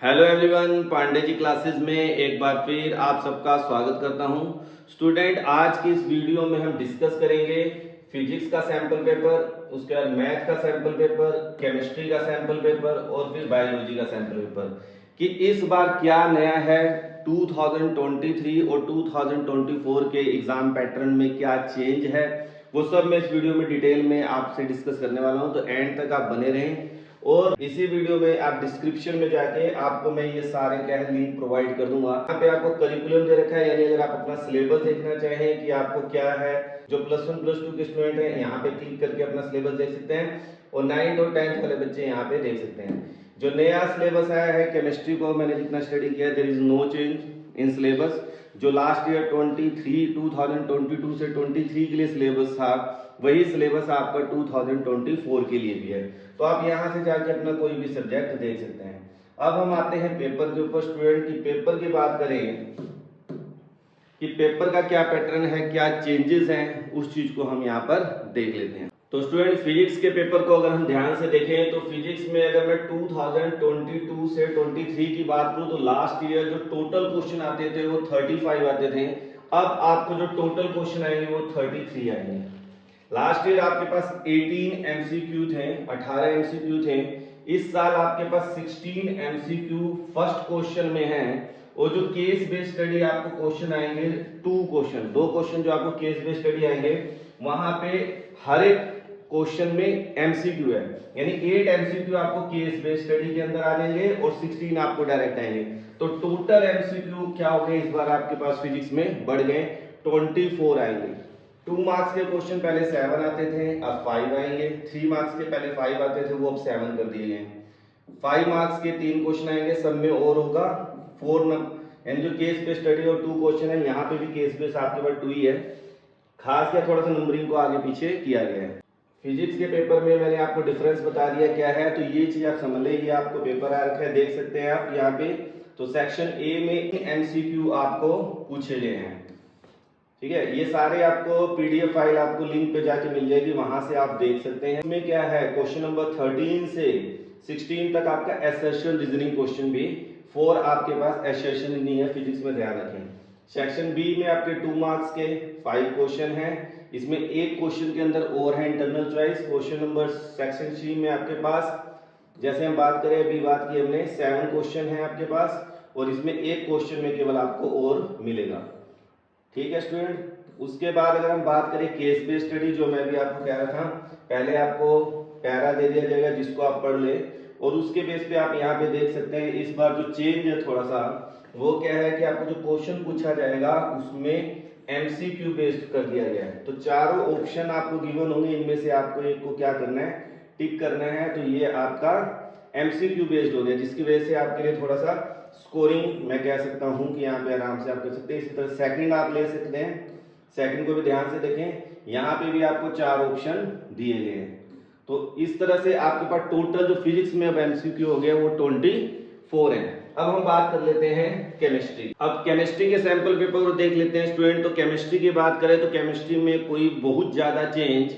Hello everyone, Pandey ji classes में एक बार फिर आप सबका स्वागत करता हूं। स्टूडेंट, आज की इस वीडियो में हम डिस्कस करेंगे फिजिक्स का सैंपल पेपर, उसके बाद मैथ का सैंपल पेपर, केमिस्ट्री का सैंपल पेपर और फिर बायोलॉजी का सैंपल पेपर कि इस बार क्या नया है 2023 और 2024 के एग्जाम पैटर्न में क्या चेंज है, वो सब मैं इस वीडियो में डिटेल में आपसे डिस्कस करने वाला हूं। तो एंड तक आप बने रहें और इसी वीडियो में आप डिस्क्रिप्शन में जाके आपको मैं ये सारे क्या है लिंक प्रोवाइड कर दूंगा। यहाँ पे आपको करिकुलम दे रखा है, यानी अगर आप अपना सिलेबस देखना चाहें कि आपको क्या है, जो +1 +2 के स्टूडेंट हैं यहाँ पे क्लिक करके अपना सिलेबस देख सकते हैं और 9th और 10th वाले बच्चे यहाँ पे देख सकते हैं। जो नया सिलेबस आया है केमिस्ट्री को मैंने जितना स्टडी किया, there is no change in syllabus. जो लास्ट ईयर 2022 से 23 के लिए सिलेबस था, वही सिलेबस आपका 2024 के लिए भी है। तो आप यहाँ से जाके अपना कोई भी सब्जेक्ट देख सकते हैं। अब हम आते हैं पेपर के ऊपर। स्टूडेंट की पेपर की बात करें कि पेपर का क्या पैटर्न है, क्या चेंजेस हैं, उस चीज को हम यहाँ पर देख लेते हैं। तो स्टूडेंट, फिजिक्स के पेपर को अगर हम ध्यान से देखें तो फिजिक्स में अगर मैं 2022 से 23 की बात करूं तो लास्ट ईयर जो टोटल क्वेश्चन आते थे वो 35 आते थे। अब आपको जो टोटल क्वेश्चन आएंगे वो 33 आएंगे। लास्ट ईयर आपके पास 18 एमसीक्यू थे, 18 एमसीक्यू थे। इस साल आपके पास 16 एमसीक्यू फर्स्ट क्वेश्चन में है और जो केस बेस्ड स्टडी आपको क्वेश्चन आएंगे, दो क्वेश्चन जो आपको केस बेस्ड स्टडी आएंगे, वहां पे हर एक क्वेश्चन में एमसीक्यू है, यानी 8 एमसीक्यू आपको केस बेस्ड स्टडी के अंदर आ जाएंगे और 16 आपको डायरेक्ट आएंगे। तो टोटल एमसीक्यू क्या हो गए, इस बार आपके पास फिजिक्स में बढ़ गए, 24 आएंगे। 2 मार्क्स के क्वेश्चन पहले 7 आते थे, अब 5 आएंगे। 3 मार्क्स के पहले 5 आते थे, वो अब 7 कर दिए गए। 5 मार्क्स के 3 क्वेश्चन आएंगे, सब में और होगा 4 नंबर, यानी जो केस बेस्ड स्टडी और 2 क्वेश्चन है, यहाँ पे भी केस बेस्ड आपके पास 2 ही है। खास क्या थोड़ा सा नंबरिंग को आगे पीछे किया गया है। फिजिक्स के पेपर में मैंने आपको डिफरेंस बता दिया क्या है, तो ये चीज आप समझ लें। ये आपको पेपर आ रखा है, देख सकते हैं आप यहाँ पे। तो सेक्शन ए में एमसीक्यू आपको पूछे गए हैं, ठीक है। ये सारे आपको पीडीएफ फाइल आपको लिंक पे जाके मिल जाएगी, वहां से आप देख सकते हैं। इसमें क्या है, क्वेश्चन नंबर 13 से 16 तक आपका एसर्शन रीजनिंग क्वेश्चन भी 4 आपके पास एसर्शन नहीं है, फिजिक्स में ध्यान रखें। सेक्शन बी में आपके 2 मार्क्स के 5 क्वेश्चन हैं, इसमें एक क्वेश्चन के अंदर और है internal choice. Question number section C में आपके पास, जैसे हम बात करें, अभी बात की हमने, 7 क्वेश्चन है आपके पास और इसमें एक क्वेश्चन में केवल आपको और मिलेगा, ठीक है स्टूडेंट। उसके बाद अगर हम बात करें केस बेस्ड स्टडी, जो मैं भी आपको कह रहा था, पहले आपको पैरा दे दिया जाएगा जिसको आप पढ़ ले और उसके बेस पे आप यहाँ पे देख सकते हैं। इस बार जो चेंज है थोड़ा सा, वो क्या है कि आपको जो क्वेश्चन पूछा जाएगा उसमें एमसीक्यू बेस्ड कर दिया गया है। तो चारों ऑप्शन आपको गिवन होंगे, इनमें से आपको एक को क्या करना है, टिक करना है। तो ये आपका एमसीक्यू बेस्ड हो गया, जिसकी वजह से आपके लिए थोड़ा सा स्कोरिंग मैं कह सकता हूं कि यहाँ पे आराम से आप कर सकते हैं। इसी तरह सेकंड आप ले सकते हैं, सेकंड को भी ध्यान से देखें, यहाँ पे भी आपको 4 ऑप्शन दिए गए हैं। तो इस तरह से आपके पास टोटल जो फिजिक्स में अब एमसीक्यू हो गया वो 24 है। अब हम बात कर लेते हैं केमिस्ट्री। अब केमिस्ट्री के सैंपल पेपर देख लेते हैं स्टूडेंट। तो केमिस्ट्री की बात करें तो केमिस्ट्री में कोई बहुत ज्यादा चेंज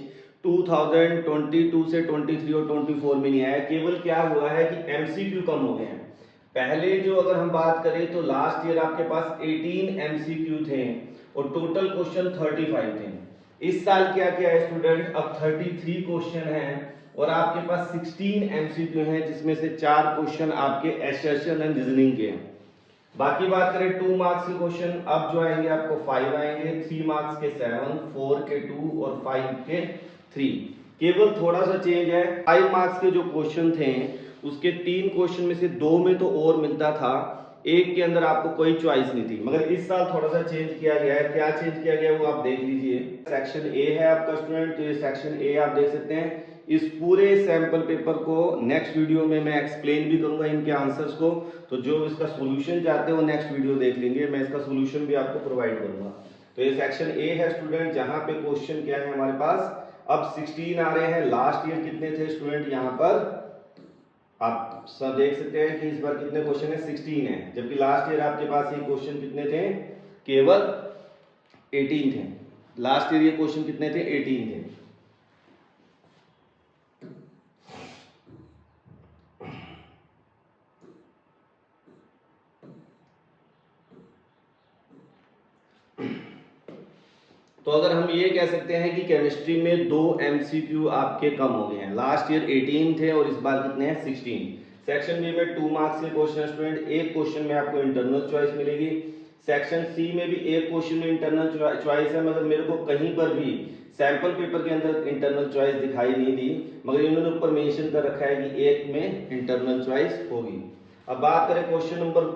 2022 से 23 और 24 में नहीं आया। केवल क्या हुआ है कि एमसीक्यू कम हो गए हैं। पहले जो अगर हम बात करें तो लास्ट ईयर आपके पास 18 एमसीक्यू थे और टोटल क्वेश्चन 35 थे। इस साल क्या क्या है स्टूडेंट, अब 33 क्वेश्चन हैं और आपके पास 16 एमसीक्यू हैं, जिसमें से 4 क्वेश्चन आपके एसर्शन एंड रीजनिंग के हैं। बाकी बात करें 2 मार्क्स के क्वेश्चन, अब जो आएंगे आपको 5 आएंगे, 3 मार्क्स के 7, 4 के 2 और 5 के 3। केवल थोड़ा सा चेंज है, 5 मार्क्स के जो क्वेश्चन थे उसके 3 क्वेश्चन में से 2 में तो और मिलता था, एक के अंदर आपको कोई चॉइस नहीं थी। मगर इस साल थोड़ा सा चेंज किया गया है। क्या चेंज किया गया है वो आप देख लीजिए। सेक्शन ए है आपका स्टूडेंट, तो ये सेक्शन ए आप देख सकते हैं। इस पूरे सैंपल पेपर को नेक्स्ट वीडियो में मैं एक्सप्लेन भी करूंगा इनके आंसर्स को, तो जो इसका सॉल्यूशन चाहते हो नेक्स्ट वीडियो देख लेंगे, मैं इसका सॉल्यूशन भी आपको प्रोवाइड करूंगा। तो ये सेक्शन ए है स्टूडेंट, जहां पे क्वेश्चन क्या है हमारे पास, अब 16 आ रहे हैं। लास्ट ईयर कितने थे स्टूडेंट, यहाँ पर आप सब देख सकते हैं कि इस बार कितने क्वेश्चन है, 16 है, जबकि लास्ट ईयर आपके पास ये क्वेश्चन कितने थे, केवल 18 थे। लास्ट ईयर ये क्वेश्चन कितने थे, 18 थे। तो अगर हम ये कह सकते हैं कि केमिस्ट्री में 2 MCQ आपके कम हो गए हैं। लास्ट ईयर 18 थे और इस बार कितने हैं 16। सेक्शन बी में 2 मार्क्स के क्वेश्चन स्टूडेंट, एक क्वेश्चन में आपको इंटरनल चॉइस मिलेगी। सेक्शन सी में भी एक क्वेश्चन में इंटरनल चॉइस है, मगर मेरे को कहीं पर भी सैंपल पेपर के अंदर इंटरनल चॉइस दिखाई नहीं दी, मगर इन्होंने ऊपर मेंशन कर रखा है कि एक में इंटरनल चॉइस होगी। अब बात करें क्वेश्चन नंबर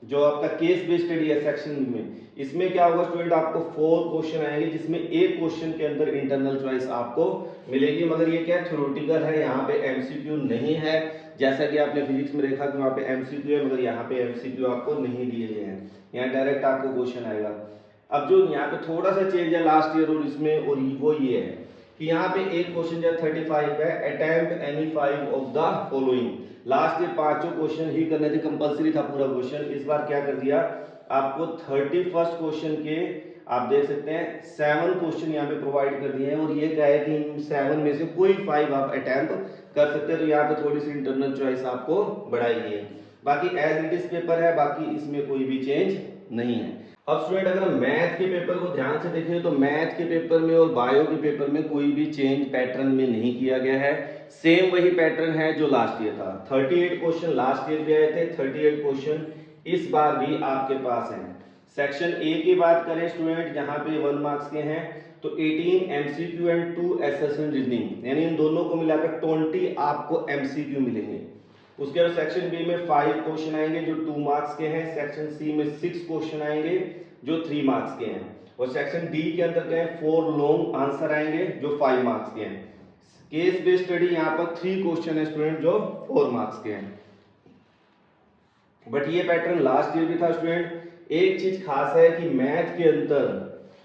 जो आपका केस बेस्ड स्टडी है सेक्शन में, इसमें क्या होगा स्टूडेंट, आपको 4 क्वेश्चन आएंगे जिसमें एक क्वेश्चन के अंदर इंटरनल चॉइस आपको मिलेगी, मगर ये क्या थ्योरेटिकल है, यहाँ पे एमसीक्यू नहीं है। जैसा कि आपने फिजिक्स में देखा कि वहाँ पे एमसीक्यू है, मगर यहाँ पे एमसीक्यू आपको नहीं दिए गए हैं, यहाँ डायरेक्ट आपको क्वेश्चन आएगा। अब जो यहाँ पे थोड़ा सा चेंज है लास्ट ईयर और इसमें, और वो ये है कि यहाँ पे एक क्वेश्चन जो 35 है, attempt any 5 of the following. Last year 5 question ही करने थे, कंपलसरी था पूरा क्वेश्चन। इस बार क्या कर दिया, आपको 31st क्वेश्चन के आप देख सकते हैं 7 क्वेश्चन यहाँ पे प्रोवाइड कर दिए हैं, और ये क्या है कि इन 7 में से कोई 5 आप अटेम्प्ट कर सकते हैं। तो यहाँ पे थोड़ी सी इंटरनल चॉइस आपको बढ़ाई गई है, बाकी एज इट इज पेपर है, बाकी इसमें कोई भी चेंज नहीं है। अब स्टूडेंट अगर हम मैथ के पेपर को ध्यान से देखें तो मैथ के पेपर में और बायो के पेपर में कोई भी चेंज पैटर्न में नहीं किया गया है, सेम वही पैटर्न है जो लास्ट ईयर था। 38 क्वेश्चन लास्ट ईयर भी आए थे, 38 क्वेश्चन इस बार भी आपके पास हैं। सेक्शन ए की बात करें स्टूडेंट, जहां पे 1 मार्क्स के हैं, तो 18 MCQ एंड 2 एसेशन रीजनिंग, यानी इन दोनों को मिलाकर 20 आपको MCQ मिलेंगे। उसके बाद सेक्शन बी में 5 क्वेश्चन आएंगे जो 2 मार्क्स के हैं, सेक्शन सी में 6 क्वेश्चन आएंगे जो 3 मार्क्स के हैं, और सेक्शन डी के अंदर क्या है 4 लॉन्ग आंसर आएंगे जो 5 मार्क्स के हैं। केस बेस्ड स्टडी यहाँ पर 3 क्वेश्चन है स्टूडेंट जो 4 मार्क्स के हैं। बट ये पैटर्न लास्ट ईयर भी था स्टूडेंट। एक चीज खास है कि मैथ के अंदर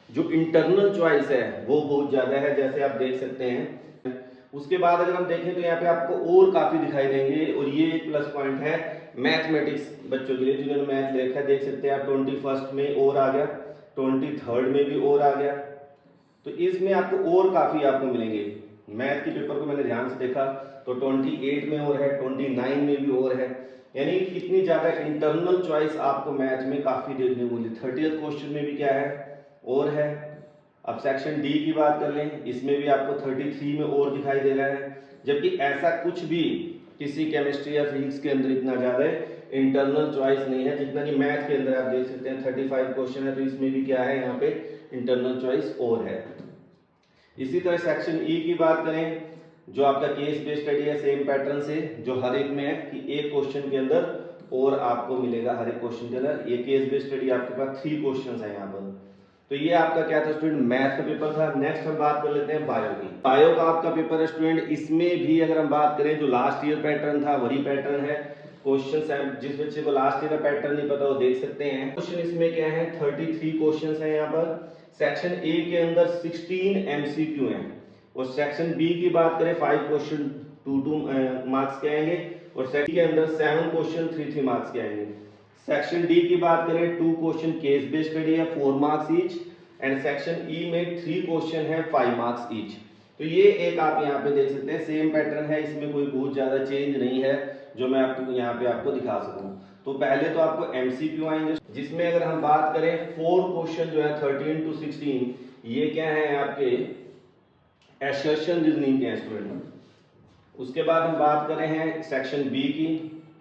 जो इंटरनल चॉइस है वो बहुत ज्यादा है, जैसे आप देख सकते हैं। उसके बाद अगर हम देखें तो यहाँ पे आपको और काफी दिखाई देंगे, और ये एक प्लस पॉइंट है मैथमेटिक्स बच्चों के लिए जिन्होंने मैथ देखा है। देख सकते हैं आप 21st में और आ गया, 23rd में भी और आ गया, तो इसमें आपको और काफी आपको मिलेंगे। मैथ के पेपर को मैंने ध्यान से देखा तो 28 में और है, 29 में भी और है, यानी इतनी ज्यादा इंटरनल चॉइस आपको मैथ में काफी देखने को मिली। 30th क्वेश्चन में भी क्या है और है। अब सेक्शन डी की बात कर लें, इसमें भी आपको 33 में और दिखाई दे रहा है, जबकि ऐसा कुछ भी किसी केमिस्ट्री या फिजिक्स के अंदर इतना ज्यादा इंटरनल चॉइस नहीं है जितना कि मैथ के अंदर आप देख सकते हैं। 35 क्वेश्चन है तो इसमें भी क्या है यहाँ पे इंटरनल चॉइस और है। इसी तरह सेक्शन ई की बात करें, जो आपका केस बेस्ड स्टडी है, सेम पैटर्न से जो हर एक में है कि एक क्वेश्चन के अंदर और आपको मिलेगा, हर एक क्वेश्चन के अंदर। ये केस बेस्ड स्टडी आपके पास 3 क्वेश्चन है यहाँ पर। तो ये आपका क्या था स्टूडेंट, मैथ का पेपर था। नेक्स्ट हम बात कर लेते हैं बायो की। बायो का आपका पेपर है स्टूडेंट, इसमें भी अगर हम बात करें जो लास्ट ईयर पैटर्न था वही पैटर्न है। क्वेश्चन जिस बच्चे को लास्ट ईयर का पैटर्न नहीं पता वो देख सकते हैं। क्वेश्चन इसमें क्या है 33 क्वेश्चन है यहाँ पर। सेक्शन ए के अंदर 16 MCQ हैं, और सेक्शन बी की बात करें 5 क्वेश्चन 2 मार्क्स के आएंगे, और सेक्शन के अंदर 7 क्वेश्चन 3 मार्क्स के आएंगे। सेक्शन डी की बात करें 2 क्वेश्चन केस बेस्ड स्टडी है 4 marks each, and section E में 3 क्वेश्चन है 5 मार्क्स ईच। तो ये एक आप यहाँ पे देख सकते हैं सेम पैटर्न है, इसमें कोई बहुत ज्यादा चेंज नहीं है जो मैं आपको यहाँ पे आपको दिखा सकूं। तो पहले तो आपको MCQ आएंगे, जिसमें अगर हम बात करें 4 क्वेश्चन जो है 13 to 16 ये क्या है आपके एसर्शन रीजनिंग के स्टूडेंट। उसके बाद हम बात कर रहे हैं सेक्शन बी की,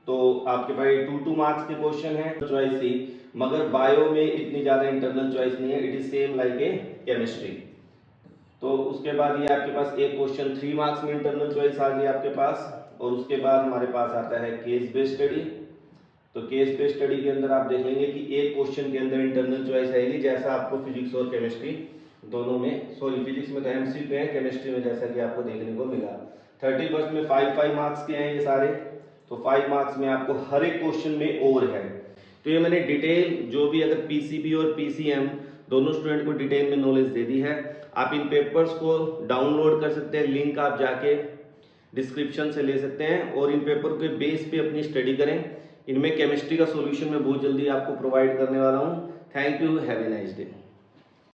तो आपके पास 2 मार्क्स के क्वेश्चन है चॉइस सी, मगर बायो में इतनी ज्यादा इंटरनल चॉइस नहीं है, it is same like a chemistry. तो उसके बाद ये आपके पास एक क्वेश्चन 3 मार्क्स में इंटरनल चॉइस आ गई आपके पास। और उसके बाद हमारे पास आता है केस बेस्ड स्टडी। तो केस बेस्ड स्टडी के अंदर आप देख लेंगे कि एक क्वेश्चन के अंदर इंटरनल चॉइस आएगी, जैसा आपको फिजिक्स और केमिस्ट्री दोनों में, सॉरी फिजिक्स में तो MCQ है, केमिस्ट्री में जैसा कि आपको देखने को मिला। 31st में 5 मार्क्स के हैं ये सारे, तो 5 मार्क्स में आपको हर एक क्वेश्चन में और है। तो ये मैंने डिटेल जो भी अगर PCB और PCM दोनों स्टूडेंट को डिटेल में नॉलेज दे दी है। आप इन पेपर्स को डाउनलोड कर सकते हैं, लिंक आप जाके डिस्क्रिप्शन से ले सकते हैं, और इन पेपर के बेस पे अपनी स्टडी करें। इनमें केमिस्ट्री का सॉल्यूशन मैं बहुत जल्दी आपको प्रोवाइड करने वाला हूँ। Thank you, have a nice day.